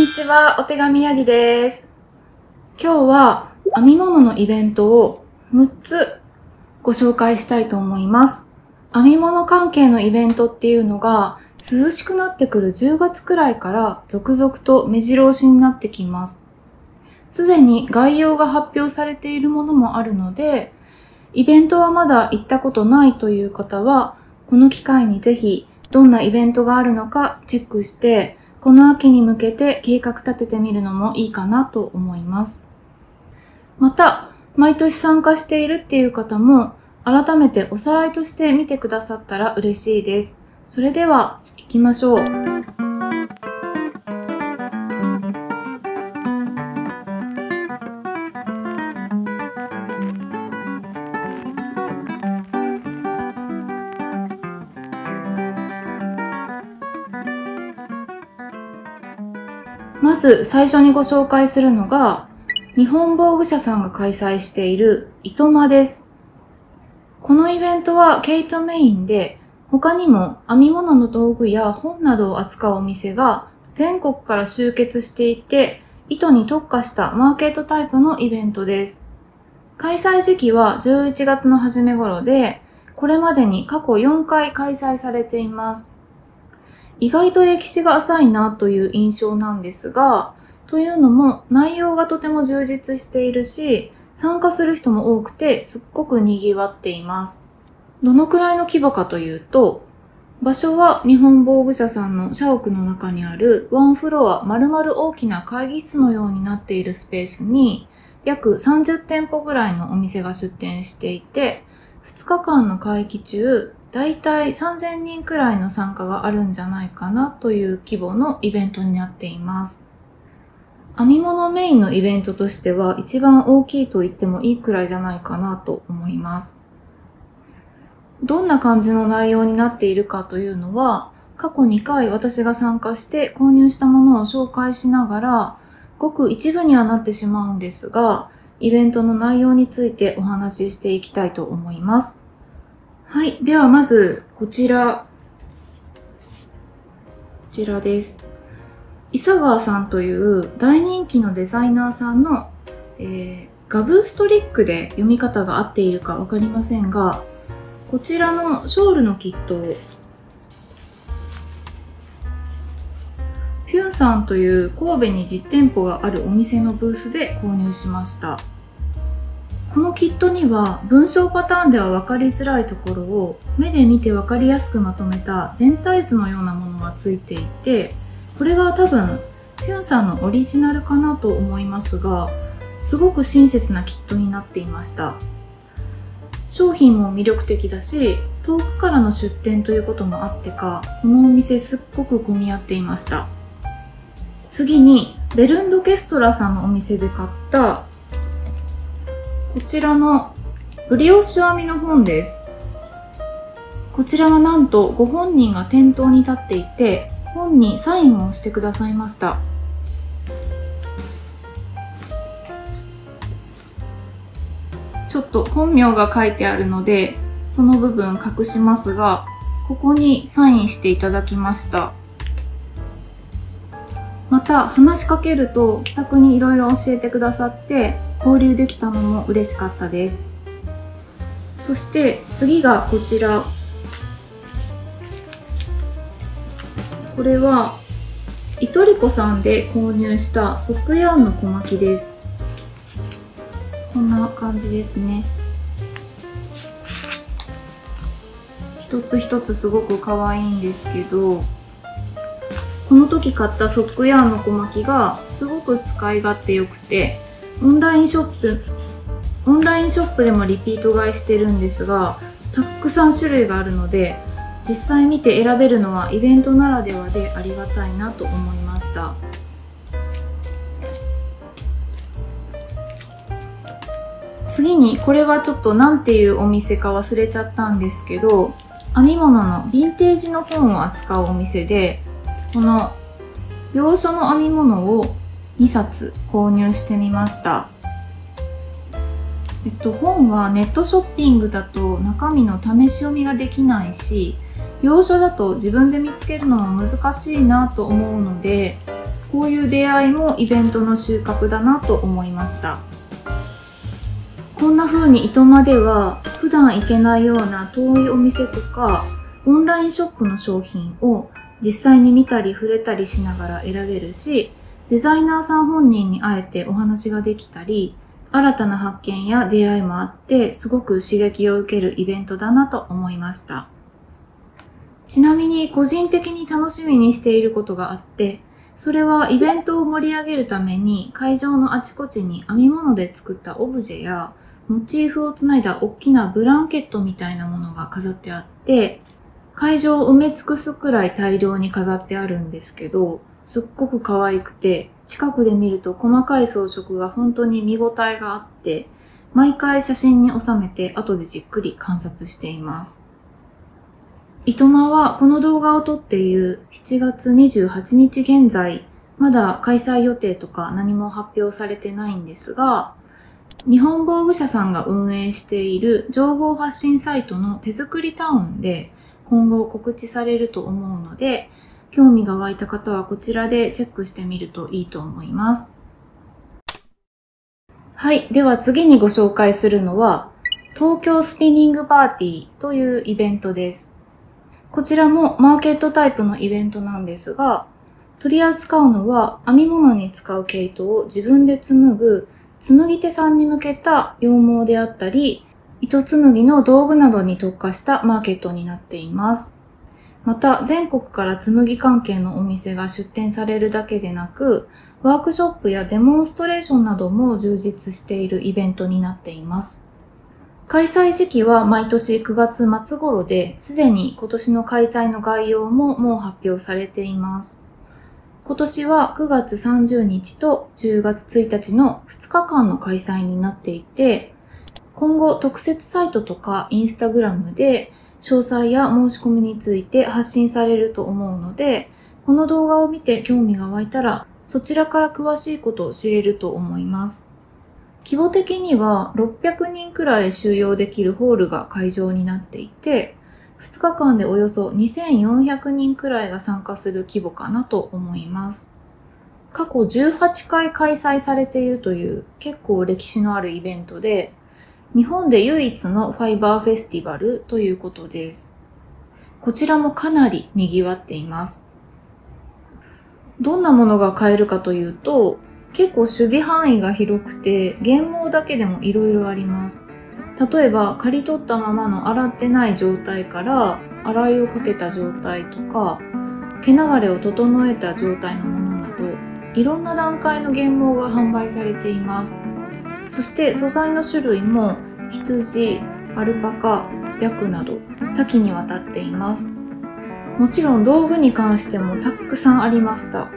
にちは、お手紙ヤギです。今日は編み物のイベントを6つご紹介したいと思います。編み物関係のイベントっていうのが涼しくなってくる10月くらいから続々と目白押しになってきます。すでに概要が発表されているものもあるので、イベントはまだ行ったことないという方は、この機会にぜひどんなイベントがあるのかチェックして、この秋に向けて計画立ててみるのもいいかなと思います。また、毎年参加しているっていう方も、改めておさらいとして見てくださったら嬉しいです。それでは、行きましょう。まず最初にご紹介するのが、日本防具社さんが開催している糸間です。このイベントは毛糸メインで、他にも編み物の道具や本などを扱うお店が全国から集結していて、糸に特化したマーケットタイプのイベントです。開催時期は11月の初め頃で、これまでに過去4回開催されています。意外と歴史が浅いなという印象なんですが、というのも内容がとても充実しているし、参加する人も多くてすっごく賑わっています。どのくらいの規模かというと、場所は日本防具社さんの社屋の中にあるワンフロア丸々大きな会議室のようになっているスペースに、約30店舗ぐらいのお店が出店していて、2日間の会期中、だいたい3000人くらいの参加があるんじゃないかなという規模のイベントになっています。編み物メインのイベントとしては一番大きいと言ってもいいくらいじゃないかなと思います。どんな感じの内容になっているかというのは、過去2回私が参加して購入したものを紹介しながら、ごく一部にはなってしまうんですが、イベントの内容についてお話ししていきたいと思います。はい。ではまず、こちらです。伊佐川さんという大人気のデザイナーさんの、ガブーストリックで読み方が合っているかわかりませんが、こちらのショールのキットを、フュンさんという神戸に実店舗があるお店のブースで購入しました。このキットには文章パターンでは分かりづらいところを目で見て分かりやすくまとめた全体図のようなものがついていて、これが多分フュンさんのオリジナルかなと思いますが、すごく親切なキットになっていました。商品も魅力的だし、遠くからの出店ということもあってか、このお店すっごく混み合っていました。次にベルンドケストラさんのお店で買ったこちらのブリオッシュ編みの本です。こちらはなんとご本人が店頭に立っていて、本にサインをしてくださいました。ちょっと本名が書いてあるので、その部分隠しますが、ここにサインしていただきました。また話しかけると気さくにいろいろ教えてくださって交流できたのも嬉しかったです。そして次がこちら。これはイトリコさんで購入したソックヤーンの小巻きです。こんな感じですね。一つ一つすごく可愛いんですけど、この時買ったソックヤーンの小巻きがすごく使い勝手良くて、オンラインショップでもリピート買いしてるんですが、たくさん種類があるので、実際見て選べるのはイベントならではでありがたいなと思いました。次に、これはちょっと何ていうお店か忘れちゃったんですけど、編み物のヴィンテージの本を扱うお店で、この洋書の編み物を2冊購入してみました。本はネットショッピングだと中身の試し読みができないし、洋書だと自分で見つけるのも難しいなと思うので、こういう出会いもイベントの収穫だなと思いました。こんな風に糸間では普段行けないような遠いお店とかオンラインショップの商品を実際に見たり触れたりしながら選べるし、デザイナーさん本人に会えてお話ができたり、新たな発見や出会いもあってすごく刺激を受けるイベントだなと思いました。ちなみに個人的に楽しみにしていることがあって、それはイベントを盛り上げるために会場のあちこちに編み物で作ったオブジェやモチーフをつないだ大きなブランケットみたいなものが飾ってあって、会場を埋め尽くすくらい大量に飾ってあるんですけど、すっごく可愛くて、近くで見ると細かい装飾が本当に見応えがあって、毎回写真に収めて後でじっくり観察しています。糸間はこの動画を撮っている7月28日現在、まだ開催予定とか何も発表されてないんですが、日本防具社さんが運営している情報発信サイトの手作りタウンで今後告知されると思うので、興味が湧いた方はこちらでチェックしてみるといいと思います。はい。では次にご紹介するのは、東京スピニングパーティーというイベントです。こちらもマーケットタイプのイベントなんですが、取り扱うのは編み物に使う毛糸を自分で紡ぐ紡ぎ手さんに向けた羊毛であったり、糸紡ぎの道具などに特化したマーケットになっています。また、全国から紡ぎ関係のお店が出店されるだけでなく、ワークショップやデモンストレーションなども充実しているイベントになっています。開催時期は毎年9月末頃で、すでに今年の開催の概要ももう発表されています。今年は9月30日と10月1日の2日間の開催になっていて、今後特設サイトとかインスタグラムで詳細や申し込みについて発信されると思うので、この動画を見て興味が湧いたらそちらから詳しいことを知れると思います。規模的には600人くらい収容できるホールが会場になっていて、2日間でおよそ2400人くらいが参加する規模かなと思います。過去18回開催されているという結構歴史のあるイベントで、日本で唯一のファイバーフェスティバルということです。こちらもかなり賑わっています。どんなものが買えるかというと、結構守備範囲が広くて、原毛だけでも色々あります。例えば、刈り取ったままの洗ってない状態から、洗いをかけた状態とか、毛流れを整えた状態のものなど、いろんな段階の原毛が販売されています。そして素材の種類も羊、アルパカ、ヤクなど多岐にわたっています。もちろん道具に関してもたくさんありました。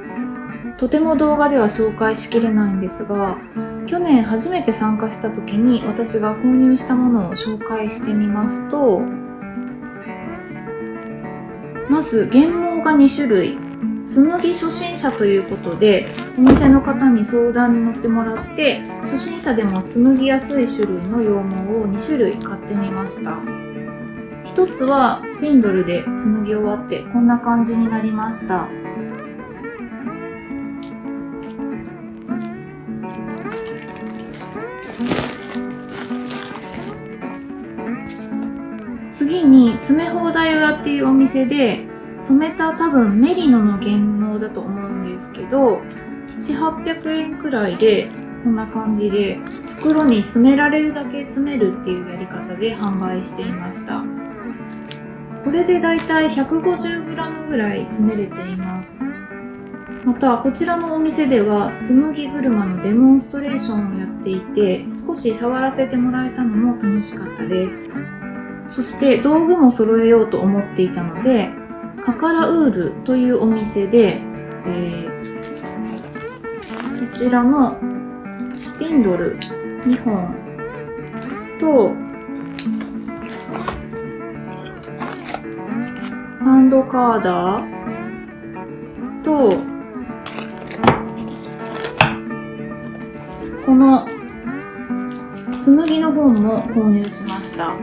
とても動画では紹介しきれないんですが、去年初めて参加した時に私が購入したものを紹介してみますと、まず原毛が2種類。紡ぎ初心者ということで、お店の方に相談に乗ってもらって、初心者でも紡ぎやすい種類の羊毛を2種類買ってみました。一つはスピンドルで紡ぎ終わってこんな感じになりました。次に詰め放題屋っていうお店で染めた多分メリノの原毛だと思うんですけど、700、800円くらいでこんな感じで袋に詰められるだけ詰めるっていうやり方で販売していました。これでだいたい 150g ぐらい詰めれています。またこちらのお店では紡ぎ車のデモンストレーションをやっていて、少し触らせてもらえたのも楽しかったです。そして道具も揃えようと思っていたので、カカラウールというお店で、こちらのスピンドル2本とハンドカーダーとこの紡ぎの本も購入しました。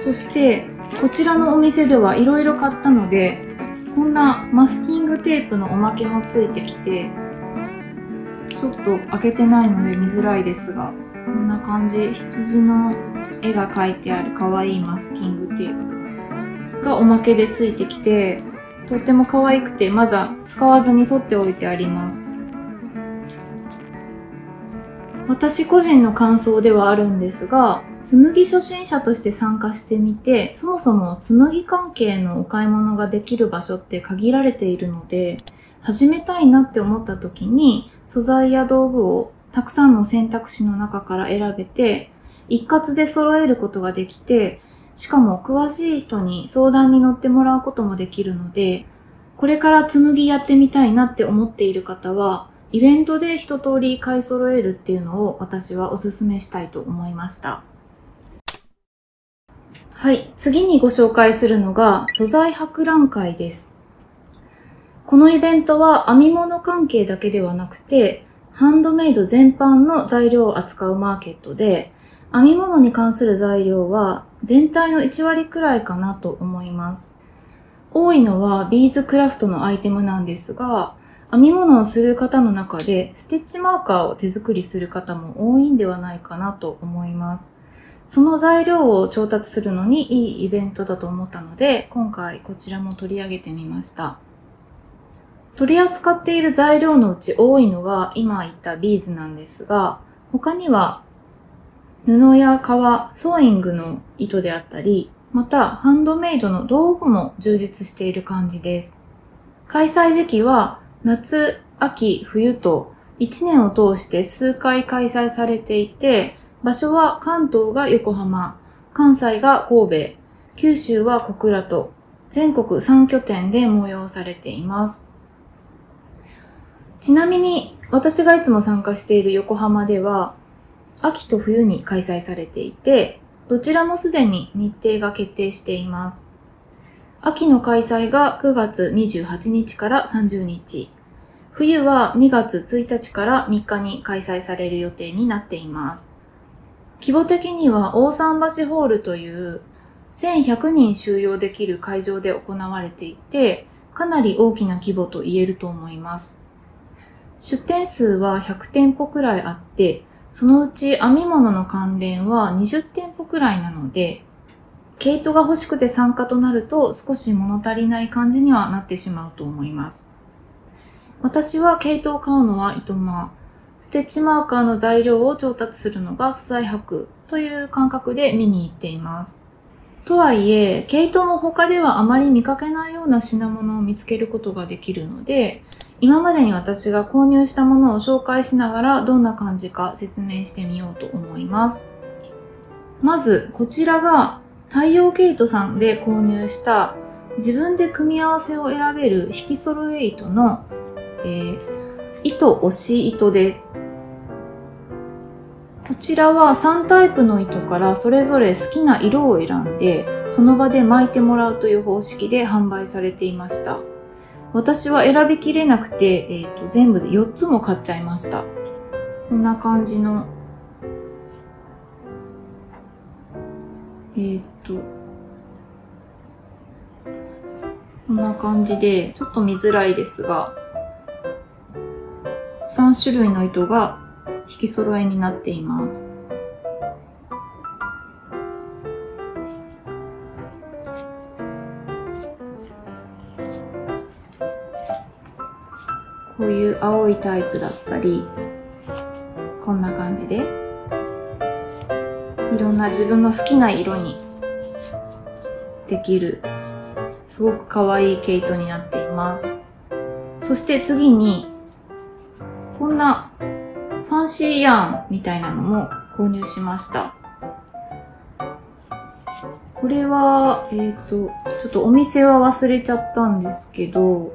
そしてこちらのお店ではいろいろ買ったので、こんなマスキングテープのおまけもついてきて、ちょっと開けてないので見づらいですが、こんな感じ、羊の絵が描いてある可愛いマスキングテープがおまけでついてきて、とっても可愛くてまだ使わずに取っておいてあります。私個人の感想ではあるんですが、紬初心者として参加してみて、そもそも紬関係のお買い物ができる場所って限られているので、始めたいなって思った時に素材や道具をたくさんの選択肢の中から選べて、一括で揃えることができて、しかも詳しい人に相談に乗ってもらうこともできるので、これから紬やってみたいなって思っている方は、イベントで一通り買い揃えるっていうのを私はおすすめしたいと思いました。はい、次にご紹介するのが素材博覧会です。このイベントは編み物関係だけではなくて、ハンドメイド全般の材料を扱うマーケットで、編み物に関する材料は全体の1割くらいかなと思います。多いのはビーズクラフトのアイテムなんですが、編み物をする方の中でステッチマーカーを手作りする方も多いんではないかなと思います。その材料を調達するのにいいイベントだと思ったので、今回こちらも取り上げてみました。取り扱っている材料のうち多いのが今言ったビーズなんですが、他には布や革、ソーイングの糸であったり、またハンドメイドの道具も充実している感じです。開催時期は夏、秋、冬と1年を通して数回開催されていて、場所は関東が横浜、関西が神戸、九州は小倉と全国3拠点で催されています。ちなみに私がいつも参加している横浜では秋と冬に開催されていて、どちらもすでに日程が決定しています。秋の開催が9月28日から30日、冬は2月1日から3日に開催される予定になっています。規模的には大桟橋ホールという1100人収容できる会場で行われていて、かなり大きな規模と言えると思います。出店数は100店舗くらいあって、そのうち編み物の関連は20店舗くらいなので、毛糸が欲しくて参加となると少し物足りない感じにはなってしまうと思います。私は毛糸を買うのは糸間、ステッチマーカーの材料を調達するのが素材博という感覚で見に行っています。とはいえ、毛糸も他ではあまり見かけないような品物を見つけることができるので、今までに私が購入したものを紹介しながらどんな感じか説明してみようと思います。まず、こちらが太陽毛糸さんで購入した自分で組み合わせを選べる引き揃え糸の糸押し糸です。こちらは3タイプの糸からそれぞれ好きな色を選んで、その場で巻いてもらうという方式で販売されていました。私は選びきれなくて、全部で4つも買っちゃいました。こんな感じの、こんな感じで、ちょっと見づらいですが、3種類の糸が引き揃えになっています。こういう青いタイプだったり、こんな感じで、いろんな自分の好きな色にできる、すごく可愛い毛糸になっています。そして次に、こんなファンシーヤーンみたいなのも購入しました。これは、ちょっとお店は忘れちゃったんですけど、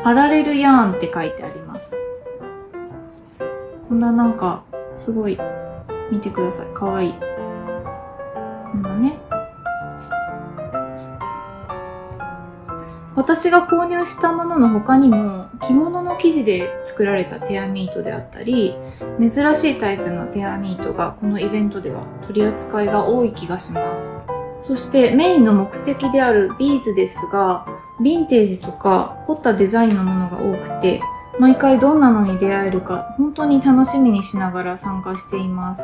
パラレルヤーンって書いてあります。こんななんか、すごい、見てください。かわいい。こんなね。私が購入したものの他にも着物の生地で作られたテアミートであったり、珍しいタイプのテアミートがこのイベントでは取り扱いが多い気がします。そしてメインの目的であるビーズですが、ヴィンテージとか凝ったデザインのものが多くて、毎回どんなのに出会えるか本当に楽しみにしながら参加しています。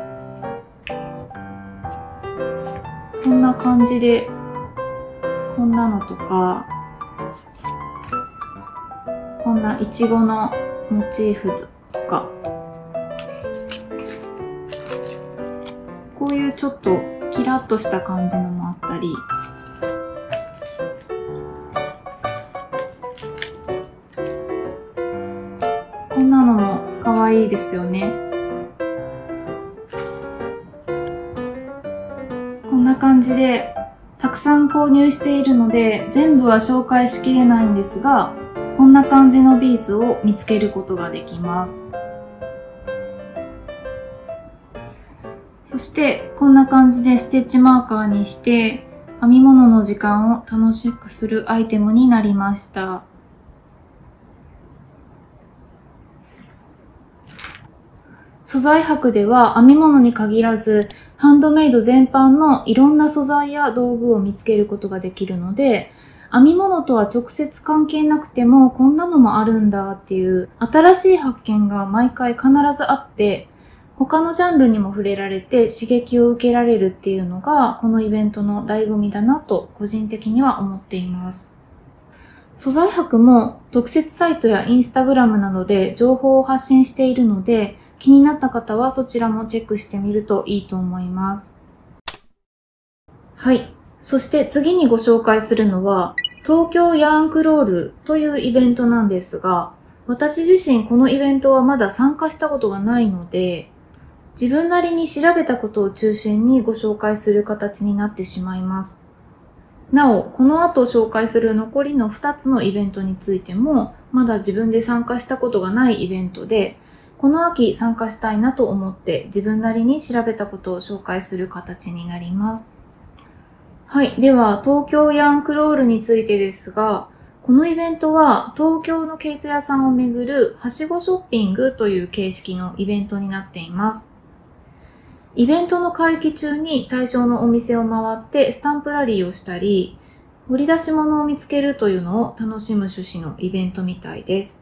こんな感じで、こんなのとか、こんなイチゴのモチーフとか、こういうちょっとキラッとした感じのもあったり、こんなのも可愛いですよね。こんな感じでたくさん購入しているので全部は紹介しきれないんですが、こんな感じのビーズを見つけることができます。そしてこんな感じでステッチマーカーにして編み物の時間を楽しくするアイテムになりました。素材博では編み物に限らずハンドメイド全般のいろんな素材や道具を見つけることができるので、編み物とは直接関係なくてもこんなのもあるんだっていう新しい発見が毎回必ずあって、他のジャンルにも触れられて刺激を受けられるっていうのがこのイベントの醍醐味だなと個人的には思っています。素材博も特設サイトやインスタグラムなどで情報を発信しているので、気になった方はそちらもチェックしてみるといいと思います。はい。そして次にご紹介するのは、東京ヤーンクロールというイベントなんですが、私自身このイベントはまだ参加したことがないので、自分なりに調べたことを中心にご紹介する形になってしまいます。なお、この後紹介する残りの2つのイベントについても、まだ自分で参加したことがないイベントで、この秋参加したいなと思って自分なりに調べたことを紹介する形になります。はい。では、東京ヤンクロールについてですが、このイベントは東京の毛糸屋さんを巡るはしごショッピングという形式のイベントになっています。イベントの会期中に対象のお店を回ってスタンプラリーをしたり、掘り出し物を見つけるというのを楽しむ趣旨のイベントみたいです。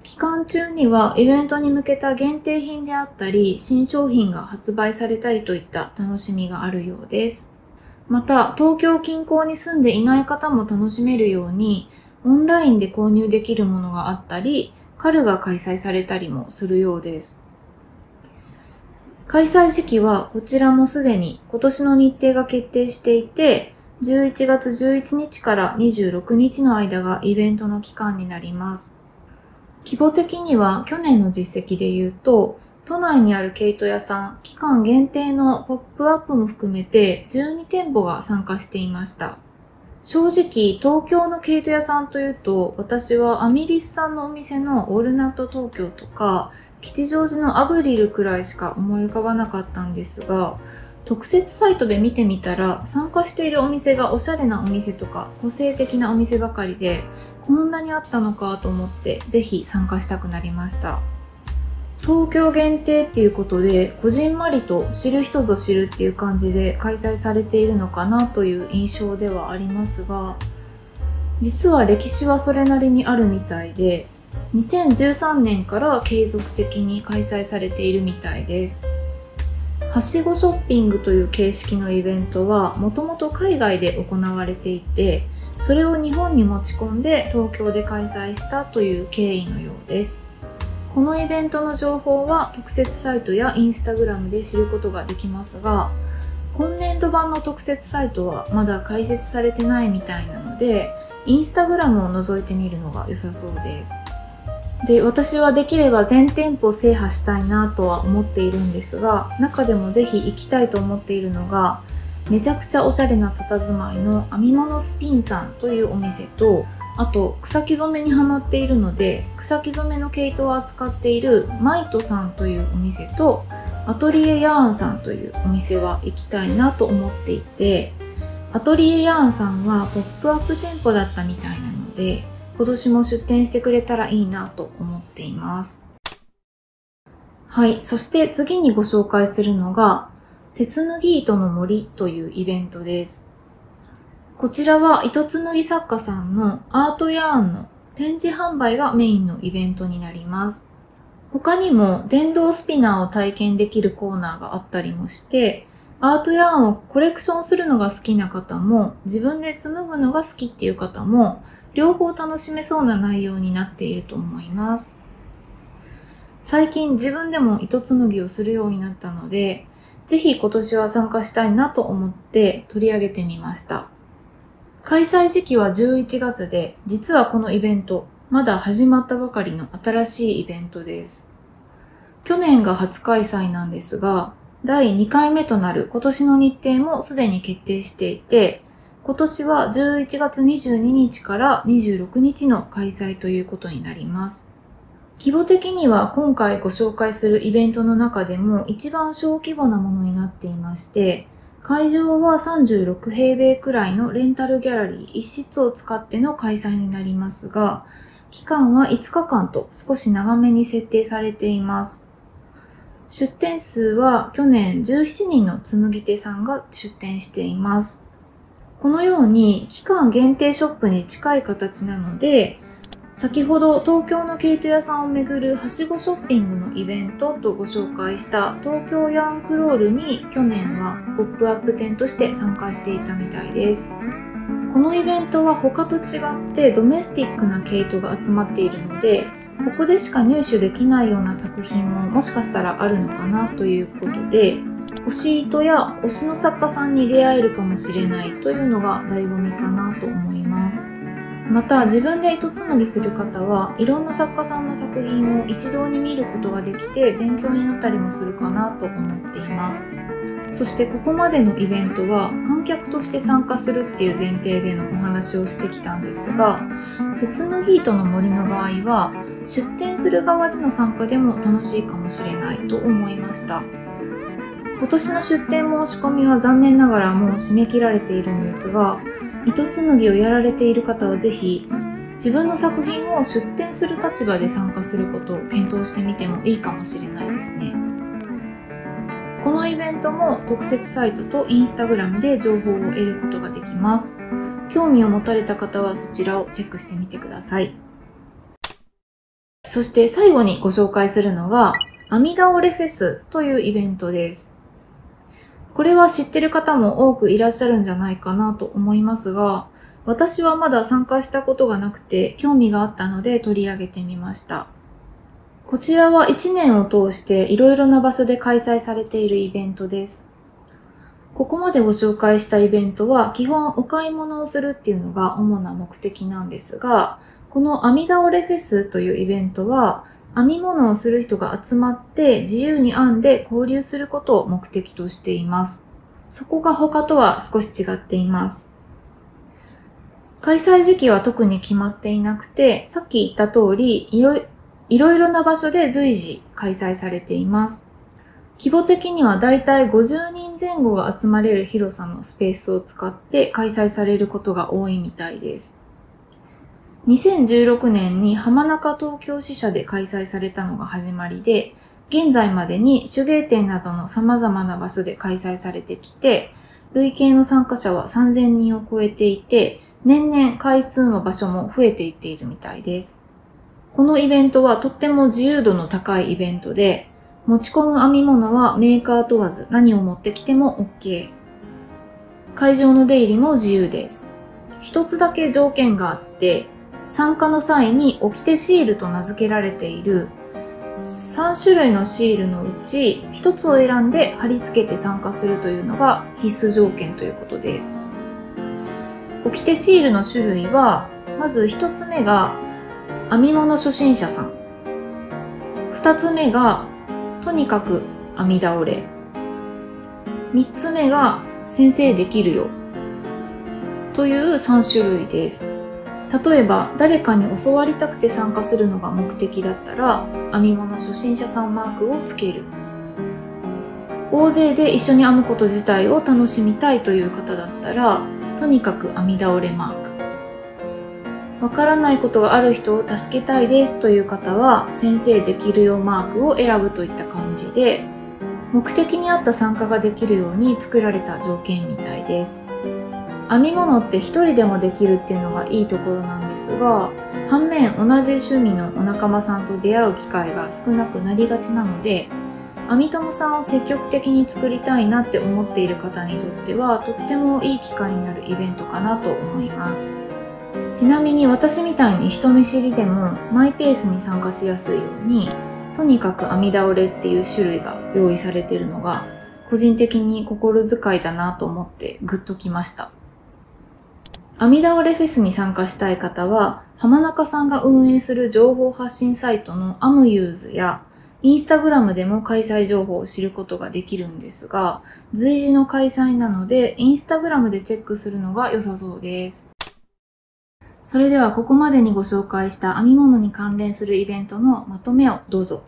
期間中にはイベントに向けた限定品であったり、新商品が発売されたりといった楽しみがあるようです。また、東京近郊に住んでいない方も楽しめるように、オンラインで購入できるものがあったり、カルが開催されたりもするようです。開催時期はこちらもすでに今年の日程が決定していて、11月11日から26日の間がイベントの期間になります。規模的には去年の実績で言うと、都内にある毛糸屋さん、期間限定のポップアップも含めて12店舗が参加していました。正直、東京の毛糸屋さんというと、私はアミリスさんのお店のオールナット東京とか、吉祥寺のアブリルくらいしか思い浮かばなかったんですが、特設サイトで見てみたら、参加しているお店がおしゃれなお店とか、個性的なお店ばかりで、こんなにあったのかと思って、ぜひ参加したくなりました。東京限定っていうことで、こじんまりと知る人ぞ知るっていう感じで開催されているのかなという印象ではありますが、実は歴史はそれなりにあるみたいで、2013年から継続的に開催されているみたいです。はしごショッピングという形式のイベントはもともと海外で行われていて、それを日本に持ち込んで東京で開催したという経緯のようです。このイベントの情報は特設サイトやインスタグラムで知ることができますが、今年度版の特設サイトはまだ開設されてないみたいなので、インスタグラムを覗いてみるのが良さそうです。で、私はできれば全店舗制覇したいなとは思っているんですが、中でもぜひ行きたいと思っているのが、めちゃくちゃおしゃれな佇まいの編み物スピンさんというお店と、あと草木染めにハマっているので草木染めの毛糸を扱っているマイトさんというお店とアトリエヤーンさんというお店は行きたいなと思っていて、アトリエヤーンさんはポップアップ店舗だったみたいなので、今年も出店してくれたらいいなと思っています。はい、そして次にご紹介するのが、鉄麦糸の森というイベントです。こちらは糸紡作家さんのアートヤーンの展示販売がメインのイベントになります。他にも電動スピナーを体験できるコーナーがあったりもして、アートヤーンをコレクションするのが好きな方も、自分で紡ぐのが好きっていう方も、両方楽しめそうな内容になっていると思います。最近自分でも糸紡ぎをするようになったので、ぜひ今年は参加したいなと思って取り上げてみました。開催時期は11月で、実はこのイベント、まだ始まったばかりの新しいイベントです。去年が初開催なんですが、第2回目となる今年の日程もすでに決定していて、今年は11月22日から26日の開催ということになります。規模的には今回ご紹介するイベントの中でも一番小規模なものになっていまして、会場は36平米くらいのレンタルギャラリー一室を使っての開催になりますが、期間は5日間と少し長めに設定されています。出店数は去年17人の紡ぎ手さんが出店しています。このように期間限定ショップに近い形なので、先ほど東京の毛糸屋さんを巡るはしごショッピングのイベントとご紹介した東京ヤンクロールに去年はポップアップ店として参加していたみたいです。このイベントは他と違ってドメスティックな毛糸が集まっているので、ここでしか入手できないような作品ももしかしたらあるのかなということで、推し糸や推しの作家さんに出会えるかもしれないというのが醍醐味かなと思います。また自分で糸紡ぎする方はいろんな作家さんの作品を一堂に見ることができて勉強になったりもするかなと思っています。そしてここまでのイベントは観客として参加するっていう前提でのお話をしてきたんですが、鉄麦糸の森の場合は出店する側での参加でも楽しいかもしれないと思いました。今年の出店申し込みは残念ながらもう締め切られているんですが、糸紡ぎをやられている方はぜひ自分の作品を出展する立場で参加することを検討してみてもいいかもしれないですね。このイベントも特設サイトとインスタグラムで情報を得ることができます。興味を持たれた方はそちらをチェックしてみてください。そして最後にご紹介するのが編み倒れフェスというイベントです。これは知ってる方も多くいらっしゃるんじゃないかなと思いますが、私はまだ参加したことがなくて興味があったので取り上げてみました。こちらは1年を通していろいろな場所で開催されているイベントです。ここまでご紹介したイベントは基本お買い物をするっていうのが主な目的なんですが、この編み倒れフェスというイベントは編み物をする人が集まって自由に編んで交流することを目的としています。そこが他とは少し違っています。開催時期は特に決まっていなくて、さっき言った通りいろいろな場所で随時開催されています。規模的にはだいたい50人前後が集まれる広さのスペースを使って開催されることが多いみたいです。2016年に浜中東京支社で開催されたのが始まりで、現在までに手芸店などの様々な場所で開催されてきて、累計の参加者は3000人を超えていて、年々回数の場所も増えていっているみたいです。このイベントはとっても自由度の高いイベントで、持ち込む編み物はメーカー問わず何を持ってきても OK。会場の出入りも自由です。一つだけ条件があって、参加の際に掟シールと名付けられている3種類のシールのうち1つを選んで貼り付けて参加するというのが必須条件ということです。掟シールの種類は、まず1つ目が編み物初心者さん、2つ目がとにかく編み倒れ、3つ目が先生できるよという3種類です。例えば誰かに教わりたくて参加するのが目的だったら編み物初心者さんマークをつける。大勢で一緒に編むこと自体を楽しみたいという方だったらとにかく編み倒れマーク。わからないことがある人を助けたいですという方は、先生できるよマークを選ぶといった感じで、目的に合った参加ができるように作られた条件みたいです。編み物って一人でもできるっていうのがいいところなんですが、反面同じ趣味のお仲間さんと出会う機会が少なくなりがちなので、編み友さんを積極的に作りたいなって思っている方にとっては、とってもいい機会になるイベントかなと思います。ちなみに私みたいに人見知りでもマイペースに参加しやすいように、とにかく編み倒れっていう種類が用意されているのが、個人的に心遣いだなと思ってグッときました。編み倒れフェスに参加したい方は、浜中さんが運営する情報発信サイトのアムユーズや、インスタグラムでも開催情報を知ることができるんですが、随時の開催なので、インスタグラムでチェックするのが良さそうです。それではここまでにご紹介した編み物に関連するイベントのまとめをどうぞ。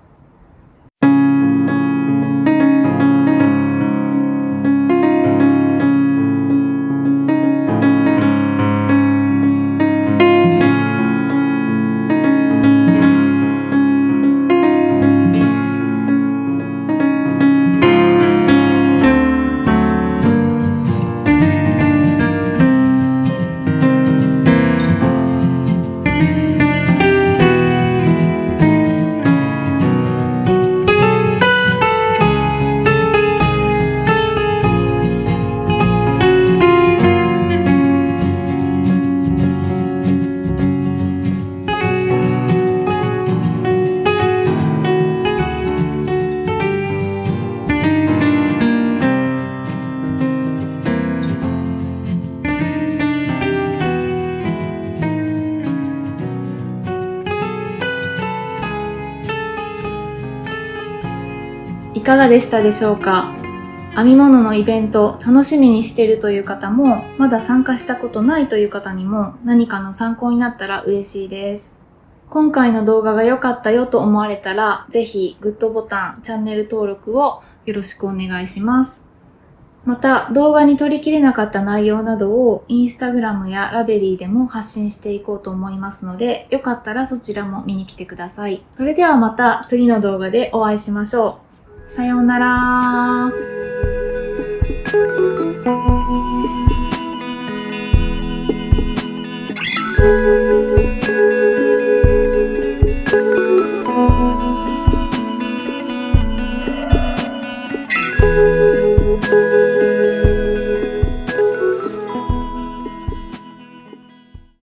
いかがでしたでしょうか？編み物のイベント楽しみにしているという方も、まだ参加したことないという方にも何かの参考になったら嬉しいです。今回の動画が良かったよと思われたら、ぜひグッドボタン、チャンネル登録をよろしくお願いします。また、動画に取りきれなかった内容などをインスタグラムやラベリーでも発信していこうと思いますので、よかったらそちらも見に来てください。それではまた次の動画でお会いしましょう。さようなら。